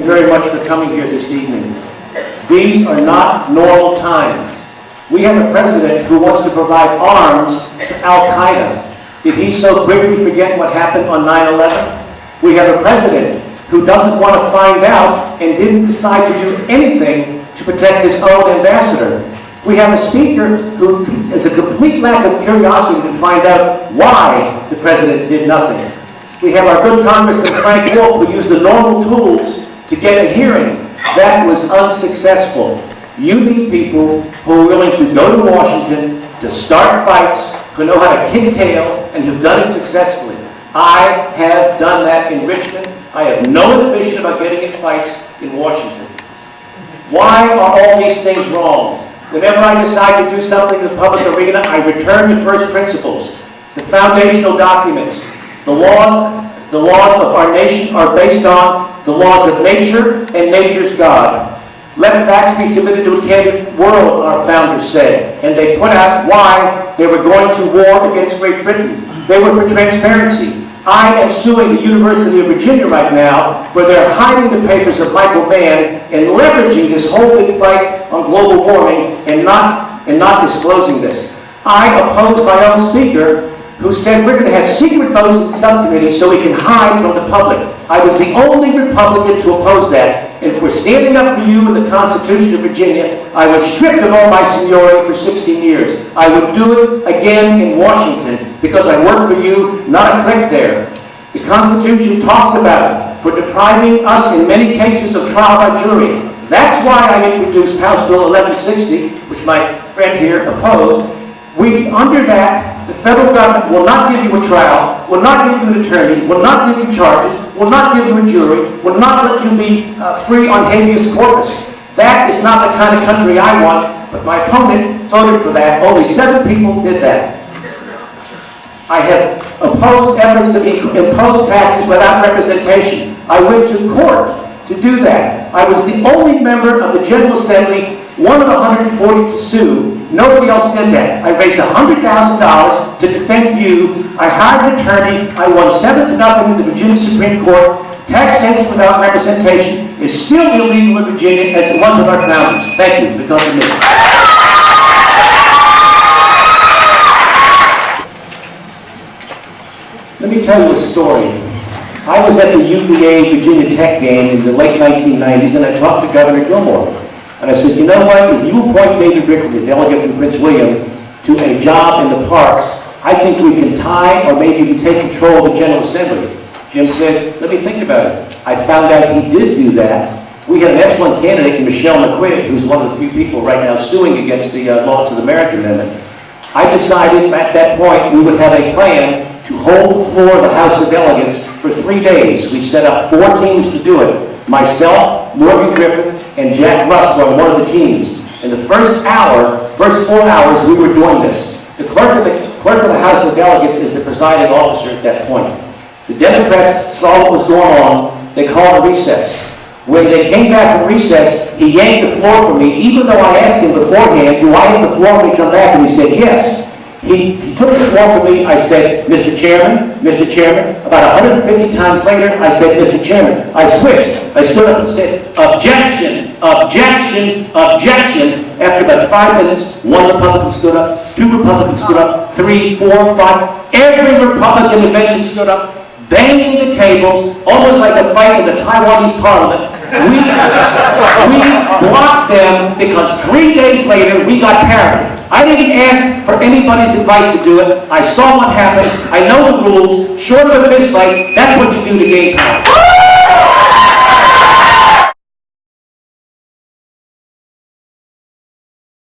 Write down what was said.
very much for coming here this evening. These are not normal times. We have a president who wants to provide arms to Al-Qaeda. Did he so quickly forget what happened on 9/11? We have a president who doesn't want to find out and didn't decide to do anything to protect his own ambassador. We have a speaker who has a complete lack of curiosity to find out why the president did nothing. We have our good Congressman Frank Wolf, who used the normal tools to get a hearing. That was unsuccessful. You need people who are willing to go to Washington, to start fights, who know how to kick tail, and who've done it successfully. I have done that in Richmond. I have no inhibition about getting in fights in Washington. Why are all these things wrong? Whenever I decide to do something in the public arena, I return to first principles, the foundational documents. The laws of our nation are based on the laws of nature and nature's God. Let facts be submitted to a candid world, our founders said, and they put out why they were going to war against Great Britain. They were for transparency. I am suing the University of Virginia right now, where they're hiding the papers of Michael Mann and leveraging this whole big fight on global warming and not disclosing this. I oppose my own speaker, who said we're going to have secret votes in the subcommittee so we can hide from the public. I was the only Republican to oppose that. And for standing up for you in the Constitution of Virginia, I was stripped of all my seniority for 16 years. I would do it again in Washington because I work for you, not a clique there. The Constitution talks about for depriving us in many cases of trial by jury. That's why I introduced House Bill 1160, which my friend here opposed. Under that, the federal government will not give you a trial, will not give you an attorney, will not give you charges, will not give you a jury, will not let you be free on habeas corpus. That is not the kind of country I want, but my opponent voted for that. Only 7 people did that. I have opposed efforts to impose taxes without representation. I went to court to do that. I was the only member of the General Assembly, one of the 140 to sue. Nobody else did that. I raised $100,000 to defend you. I hired an attorney. I won 7-0 in the Virginia Supreme Court. Taxation without representation is still illegal in Virginia, as it was with our founders. Thank you because of me. Let me tell you a story. I was at the UVA Virginia Tech game in the late 1990s, and I talked to Governor Gilmore. And I said, you know what, if you appoint David Rickard, the delegate from Prince William, to a job in the parks, I think we can tie or maybe even take control of the General Assembly. Jim said, let me think about it. I found out he did do that. We had an excellent candidate, Michelle McQuigg, who's one of the few people right now suing against the laws of the Marriage Amendment. I decided at that point we would have a plan to hold the floor of the House of Delegates for 3 days. We set up 4 teams to do it. Myself, Morgan Griffin, and Jack Russ were on one of the teams. In the first 4 hours, we were doing this. The clerk of the House of Delegates is the presiding officer at that point. The Democrats saw what was going on. They called a recess. When they came back from recess, he yanked the floor from me, even though I asked him beforehand, do I have the floor when we come back? And he said, yes. He took the floor from me. I said, Mr. Chairman. About 150 times later, I said, Mr. Chairman. I switched. I stood up and said, objection. After about 5 minutes, 1 Republican stood up, 2 Republicans stood up, 3, 4, 5. Every Republican eventually stood up, banging the tables, almost like a fight in the Taiwanese parliament. We blocked them because 3 days later, we got parity. I didn't ask for anybody's advice to do it. I saw what happened. I know the rules. Short of a fist fight, that's what you do to gain power.